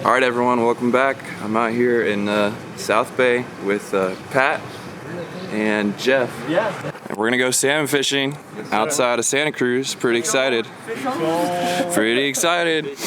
All right, everyone, welcome back. I'm out here in South Bay with Pat and Jeff. Yeah. And we're gonna go salmon fishing outside of Santa Cruz. Pretty excited. Pretty excited.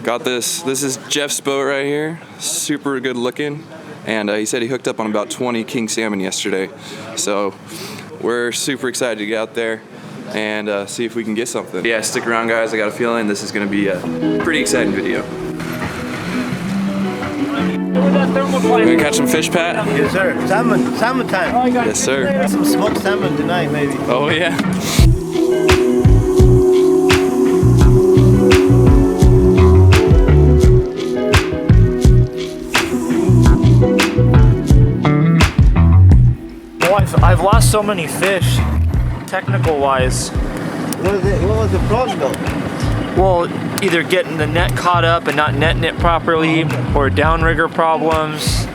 Got this. This is Jeff's boat right here. Super good looking. And he said he hooked up on about 20 king salmon yesterday. So we're super excited to get out there and see if we can get something. Yeah, stick around, guys. I got a feeling this is gonna be a pretty exciting video. We're gonna catch some fish, Pat? Yes, sir. Salmon time. Yes, sir. Some smoked salmon tonight, maybe. Oh, yeah. Well, I've lost so many fish, technical wise. What was the problem though? Well, either getting the net caught up and not netting it properly, or downrigger problems.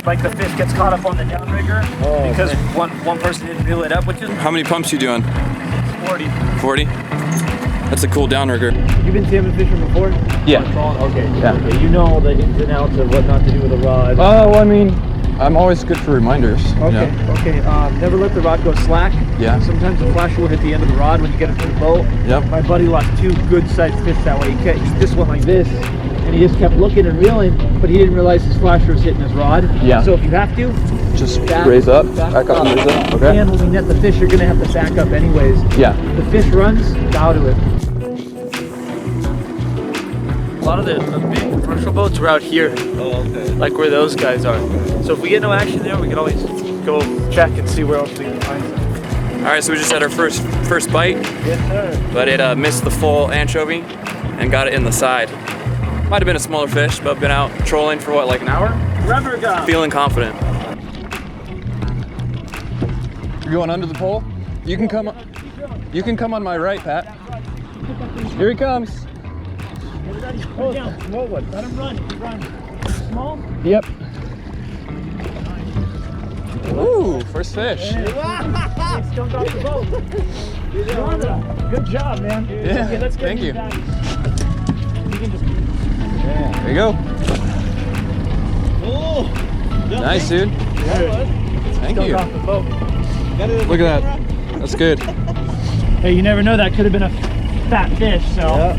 Like the fish gets caught up on the downrigger because one person didn't reel it up, which is How many pumps you doing? 40. 40? That's a cool downrigger. You've been salmon fishing before? Yeah. Okay. Yeah. Okay. You know all the ins and outs of what not to do with a rod. Oh, I mean, I'm always good for reminders. Okay. Okay. Never let the rod go slack. Yeah. Sometimes the flash will hit the end of the rod when you get it to the boat. Yep. My buddy lost 2 good-sized fish that way. He just went like this, and he just kept looking and reeling, but he didn't realize his flasher was hitting his rod. Yeah. So if you have to, Just raise up, back up, raise up. Okay. And when we net the fish, you're gonna have to back up anyways. Yeah. The fish runs, bow to it. A lot of the big commercial boats are out here, like where those guys are. So if we get no action there, we can always go check and see where else we can find some. All right, so we just had our first bite, Yes, sir. but it missed the full anchovy and got it in the side. Might have been a smaller fish, but been out trolling for what, like an hour? Rubber gun. Feeling confident. You're going under the pole? You can come on my right, Pat. Here he comes. Hold down, slow one. Let him run. Run. Small. Yep. Ooh, first fish. Jumped off the boat. Good job, man. Yeah, Okay, let's get thank you. back. You can just. There you go. Oh, Nice, dude. Thank you. Off the boat. Look at that. That's good. Hey, you never know. That could have been a fat fish. So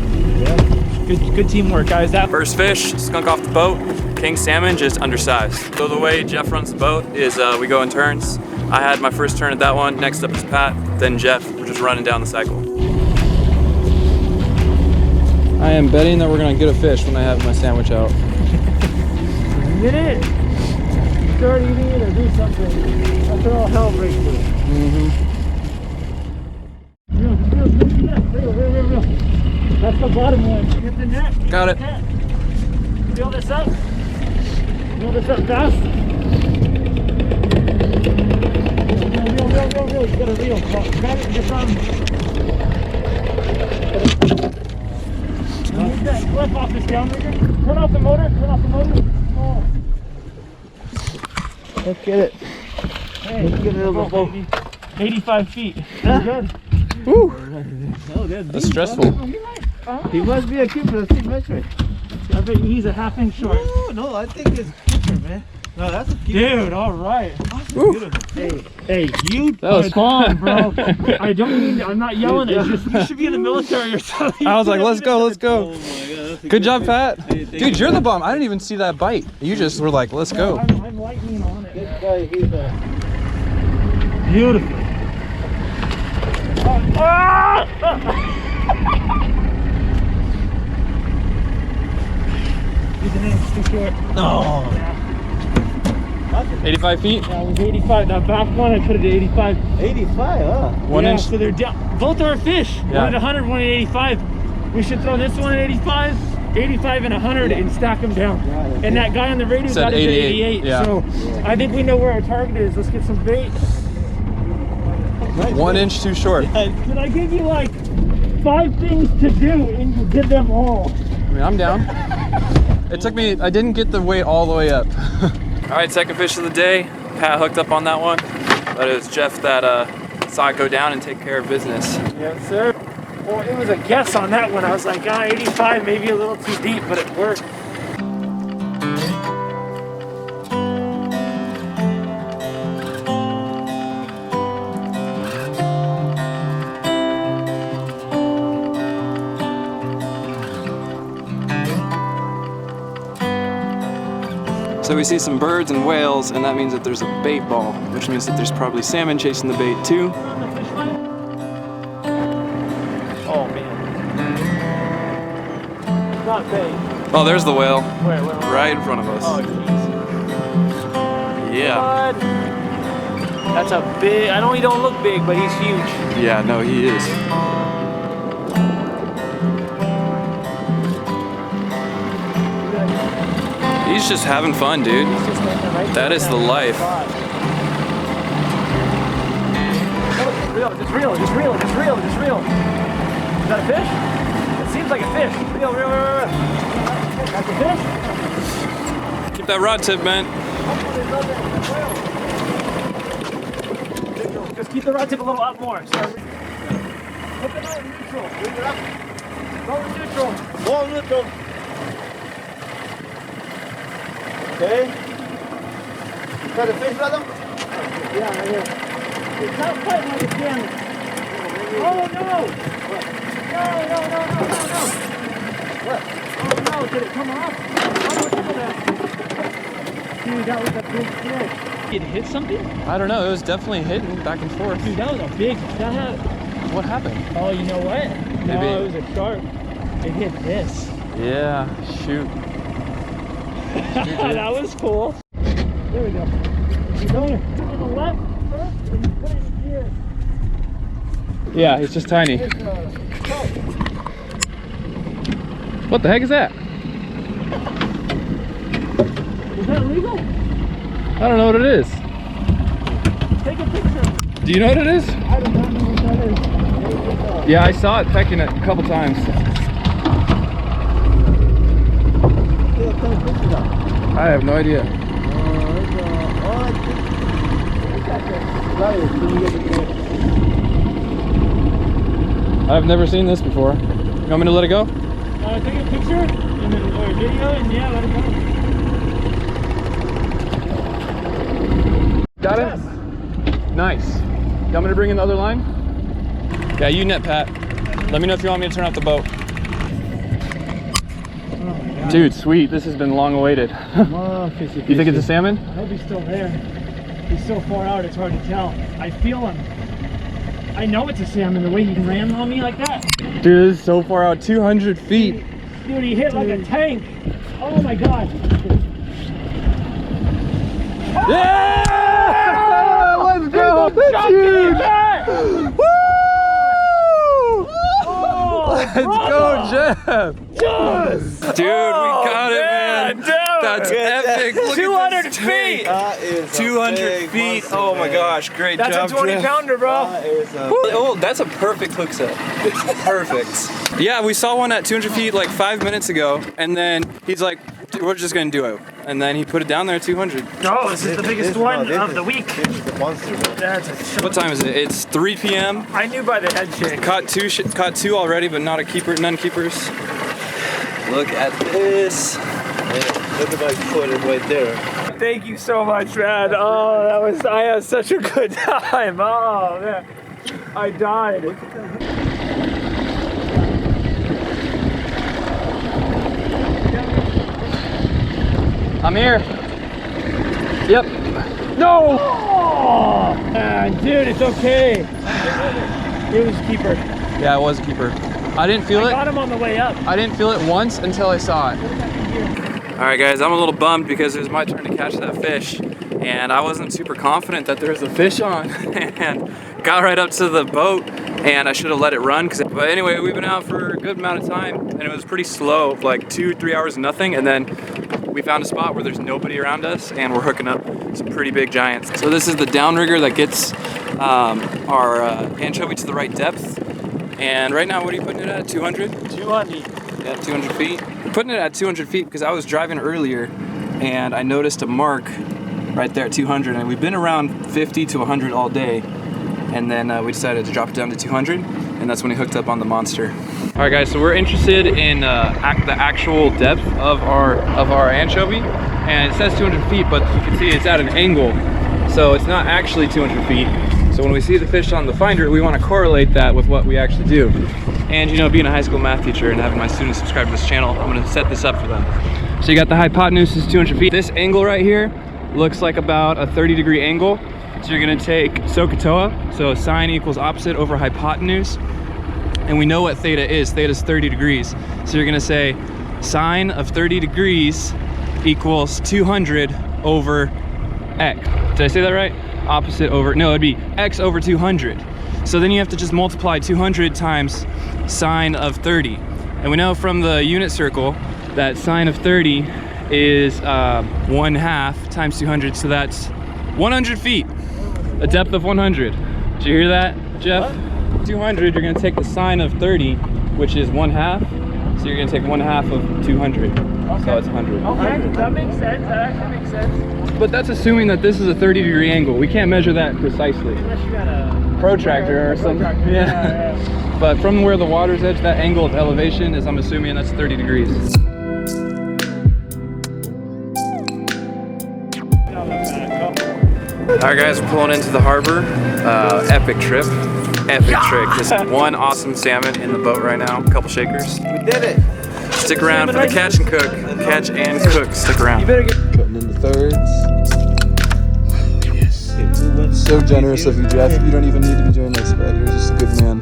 good teamwork, guys. That First fish, skunk off the boat. King salmon, just undersized. So the way Jeff runs the boat is we go in turns. I had my first turn at that one. Next up is Pat, then Jeff. We're just running down the cycle. I am betting that we're gonna get a fish when I have my sandwich out. get it. Start eating it or do something. That's all hell breaks loose. Reel. That's the bottom one. Get the net. Got it. Reel this up. Reel this up fast. Reel. You gotta reel. Grab it with your thumb. Move that clip off this downrigger. Turn off the motor. Oh. let's get it. Hey, Let's get it over the boat. 85 feet. That's good. Woo! Oh, That's stressful. He must be a keeper. Let's keep measuring. I bet he's a half inch short. No, I think it's keeper, man. No, that's a keeper. Dude, all right. Hey, you That was fun, bro. I don't mean to, I'm not yelling. It's just you should be in the military or something. I was like, let's go. Oh my God, that's a Good job, Pat. Hey, thank Dude, you. you're the bomb. I didn't even see that bite. You just were like, let's go. I'm lightning on it. This guy, he's a... Beautiful. He's an inch too short. No. 85 feet? That was 85. That back one, I put it at 85. 85, huh? 1 inch? So they're down. Both are fish. Yeah. One at 100, one at 85. We should throw this one at 85, 85 and 100 and stack them down. And that guy on the radio Said got it at 88. 88. Yeah. So I think we know where our target is. Let's get some bait. 1 inch too short. Did I give you like 5 things to do and you did them all? I mean, I'm down. It took me, I didn't get the weight all the way up. All right, second fish of the day. Pat hooked up on that one, but it was Jeff that saw it go down and take care of business. Yes, sir. Well, it was a guess on that one. I was like, 85, maybe a little too deep, but it worked. So we see some birds and whales, and that means that there's a bait ball, which means that there's probably salmon chasing the bait too. Oh man. It's not bait. Oh, there's the whale. Where? Right in front of us. Oh, jeez. Yeah. God. That's a big, I know he don't look big, but he's huge. Yeah, no, he is. He's just having fun, dude. That is the life. Just reel. Is that a fish? It seems like a fish. Reel. That's a fish? Keep that rod tip, man. Just keep the rod tip a little up more. Put it on neutral. Bring it up. Low neutral. Okay. Is that a fish, brother? Yeah, right here. It's not quite like a salmon. Oh no! What? No. What? Oh no, did it come off? Dude, that was a big fish. Did it hit something? I don't know. It was definitely hitting back and forth. Dude, that was a big, What happened? Oh, you know what? Maybe. No, it was a shark. It hit this. Yeah, shoot. That was cool. There we go. You go to the left first and you put it in gear. Yeah, it's just tiny. What the heck is that? Is that illegal? I don't know what it is. Take a picture. Do you know what it is? I do not know what that is. Yeah, I saw it pecking it a couple times. I have no idea. I've never seen this before. You want me to let it go? Take a picture and then, or a video and yeah, let it go. Got it? Nice. You want me to bring in the other line? Yeah, you net, Pat. Let me know if you want me to turn off the boat. Dude, sweet. This has been long awaited. You think it's a salmon? I hope he's still there. He's so far out, it's hard to tell. I feel him. I know it's a salmon, the way he ran on me like that. Dude, this is so far out, 200 feet. Dude, he hit like a tank. Oh my God. Yeah! Let's go! That's huge! Woo! Let's go, Jeff! Yes! Dude, we got it, man! Dude. That's epic! Look 200 at this feet! That is 200 feet! Oh my gosh, great That's job, a 20 Jeff. pounder, bro. Oh, that's a perfect hook set. Perfect. Yeah, we saw one at 200 feet like 5 minutes ago, and then he's like, we're just gonna do it. And then he put it down there at 200. No, this is the biggest one of the week. This is the monster, bro. That's a What time is it? It's 3 p.m. I knew by the head shake. Caught two already, but not a keeper, none keepers. Look at this. Yeah, look at my foot right there. Thank you so much, man. Oh, I had such a good time. Oh, man. I died. I'm here. Yep. No! Oh, man, dude, it's okay. It was a keeper. Yeah, it was a keeper. I didn't feel I it. got him on the way up. I didn't feel it once until I saw it. All right, guys, I'm a little bummed because it was my turn to catch that fish, and I wasn't super confident that there was a fish on, and got right up to the boat, and I should have let it run. But anyway, we've been out for a good amount of time, and it was pretty slow, like 2-3 hours of nothing, and then we found a spot where there's nobody around us, and we're hooking up some pretty big giants. So this is the downrigger that gets our anchovy to the right depth. And right now, what are you putting it at? 200? 200. Yeah, 200 feet. I'm putting it at 200 feet because I was driving earlier and I noticed a mark right there at 200, and we've been around 50 to 100 all day. And then we decided to drop it down to 200. and that's when he hooked up on the monster. All right, guys, so we're interested in the actual depth of our anchovy, and it says 200 feet, but you can see it's at an angle, so it's not actually 200 feet. So when we see the fish on the finder, we want to correlate that with what we actually do. And you know, being a high school math teacher and having my students subscribe to this channel, I'm going to set this up for them. So you got the hypotenuse is 200 feet. This angle right here looks like about a 30-degree angle. So you're going to take SOHCAHTOA, so sine equals opposite over hypotenuse. And we know what theta is. Theta is 30 degrees. So you're going to say sine of 30 degrees equals 200 over x. Did I say that right? Opposite over, no, it'd be x over 200. So then you have to just multiply 200 times sine of 30. And we know from the unit circle that sine of 30 is 1/2 times 200, so that's 100 feet, a depth of 100. Did you hear that, Jeff? What? 200, you're gonna take the sine of 30, which is 1/2, so you're gonna take 1/2 of 200, okay. So it's 100. Okay, that makes sense, that actually makes sense. But that's assuming that this is a 30-degree angle. We can't measure that precisely. Unless you got a protractor or something. Yeah. But from where the water's edge, that angle of elevation is, I'm assuming that's 30 degrees. All right, guys, we're pulling into the harbor. Epic trip. Epic trick. Just one awesome salmon in the boat right now. A couple shakers. We did it. Stick around for the catch and cook. Catch and cook. Stick around. You better get Putting in the thirds. Yes. So generous of you, Jeff. You don't even need to be doing this, but you're just a good man.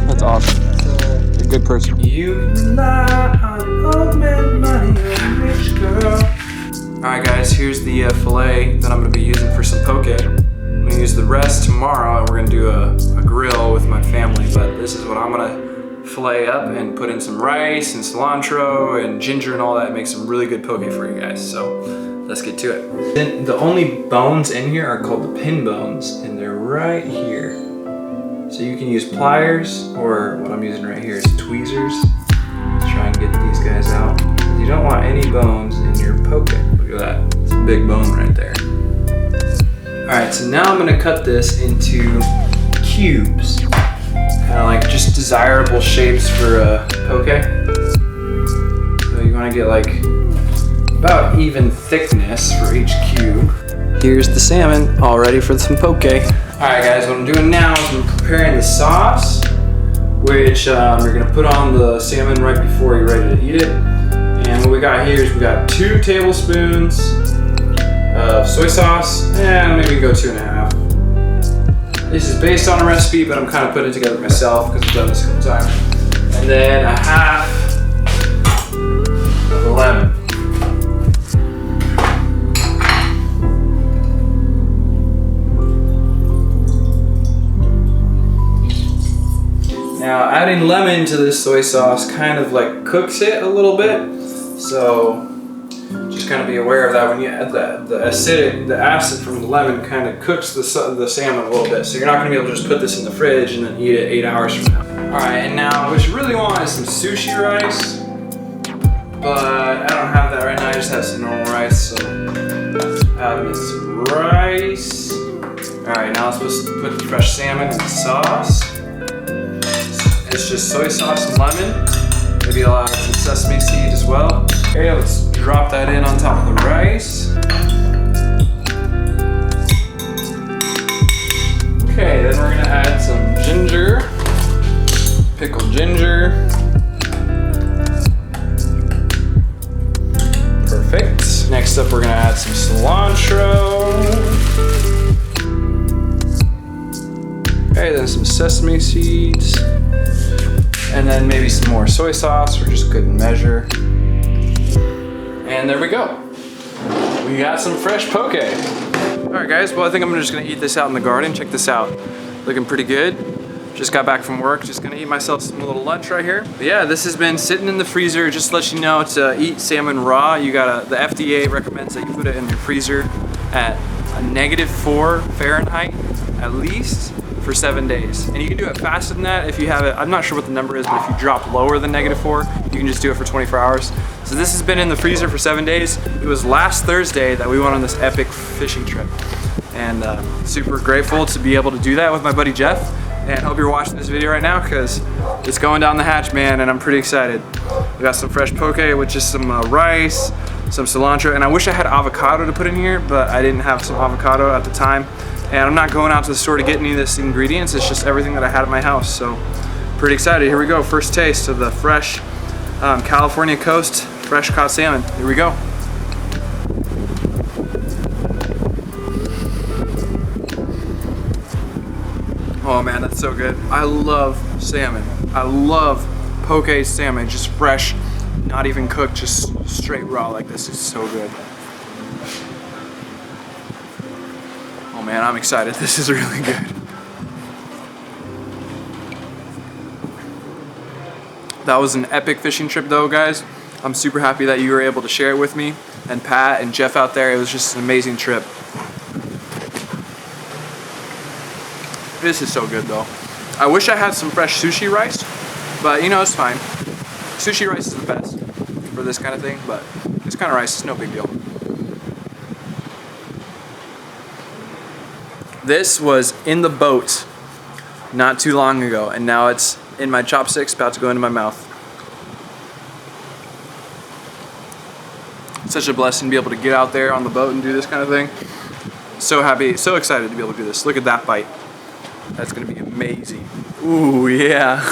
That's awesome. You're a good person. You rely on old man money, you're a rich girl. Alright guys, here's the fillet that I'm going to be using for some poke. I'm going to use the rest tomorrow and we're going to do a grill with my family, but this is what I'm going to fillet up and put in some rice and cilantro and ginger and all that, make some really good poke for you guys. So let's get to it. Then the only bones in here are called the pin bones, and they're right here. So you can use pliers, or what I'm using right here is tweezers to try and get these guys out. You don't want any bones in your poke. Look at that, it's a big bone right there. All right, so now I'm gonna cut this into cubes. Kind of like just desirable shapes for a poke. So you wanna get like about even thickness for each cube. Here's the salmon, all ready for some poke. All right guys, what I'm doing now is I'm preparing the sauce, which you're gonna put on the salmon right before you're ready to eat it. And what we got here is we got 2 tablespoons of soy sauce, and maybe go 2.5. This is based on a recipe, but I'm kind of putting it together myself because I've done this a couple times. And then 1/2 of a lemon. Now adding lemon to this soy sauce kind of like cooks it a little bit, so just kind of be aware of that when you add the acid from the lemon kind of cooks the salmon a little bit, so you're not going to be able to just put this in the fridge and then eat it 8 hours from now. Alright, and now what you really want is some sushi rice, but I don't have that right now, I just have some normal rice, so add me some rice. Alright, now I'm supposed to put the fresh salmon in the sauce. It's just soy sauce and lemon. Maybe I'll add some sesame seed as well. Okay, let's drop that in on top of the rice. Okay, then we're gonna add some ginger, pickled ginger. Perfect. Next up, we're gonna add some cilantro. Okay, then some sesame seeds. And then maybe some more soy sauce for just good measure. And there we go. We got some fresh poke. All right guys, well I think I'm just gonna eat this out in the garden. Check this out, looking pretty good. Just got back from work, just gonna eat myself some little lunch right here. But yeah, this has been sitting in the freezer. Just to let you know, to eat salmon raw, you gotta, the FDA recommends that you put it in your freezer at a -4 Fahrenheit at least for 7 days. And you can do it faster than that if you have it, I'm not sure what the number is, but if you drop lower than -4, You can just do it for 24 hours. So this has been in the freezer for 7 days. It was last Thursday that we went on this epic fishing trip. And super grateful to be able to do that with my buddy Jeff. And hope you're watching this video right now because it's going down the hatch, man, and I'm pretty excited. We got some fresh poke with just some rice, some cilantro, and I wish I had avocado to put in here, but I didn't have some avocado at the time. And I'm not going out to the store to get any of this ingredients. It's just everything that I had at my house. So pretty excited. Here we go. First taste of the fresh California coast fresh caught salmon. Here we go. Oh man, that's so good. I love salmon. I love poke salmon, just fresh, not even cooked, just straight raw like this. It's so good. Oh man, I'm excited. This is really good. That was an epic fishing trip though, guys. I'm super happy that you were able to share it with me, and Pat and Jeff out there. It was just an amazing trip. This is so good though. I wish I had some fresh sushi rice, but you know, it's fine. Sushi rice is the best for this kind of thing, but this kind of rice is no big deal. This was in the boat not too long ago, and now it's in my chopsticks, about to go into my mouth. It's such a blessing to be able to get out there on the boat and do this kind of thing. So happy, so excited to be able to do this. Look at that bite. That's gonna be amazing. Ooh, yeah.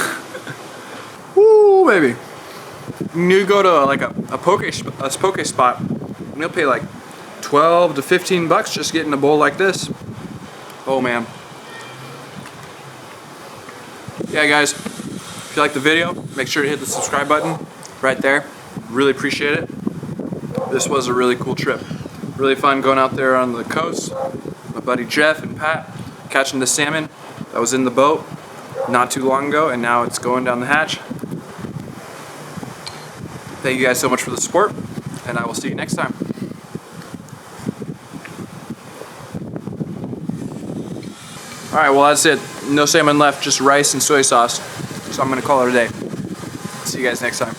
Ooh, baby. You go to like a poke spot, and you'll pay like 12 to 15 bucks just getting a bowl like this. Oh man. Yeah, guys, if you like the video, make sure to hit the subscribe button right there. Really appreciate it. This was a really cool trip. Really fun going out there on the coast. My buddy Jeff and Pat catching the salmon that was in the boat not too long ago, and now it's going down the hatch. Thank you guys so much for the support, and I will see you next time. Alright, well that's it. No salmon left, just rice and soy sauce. So I'm gonna call it a day. See you guys next time.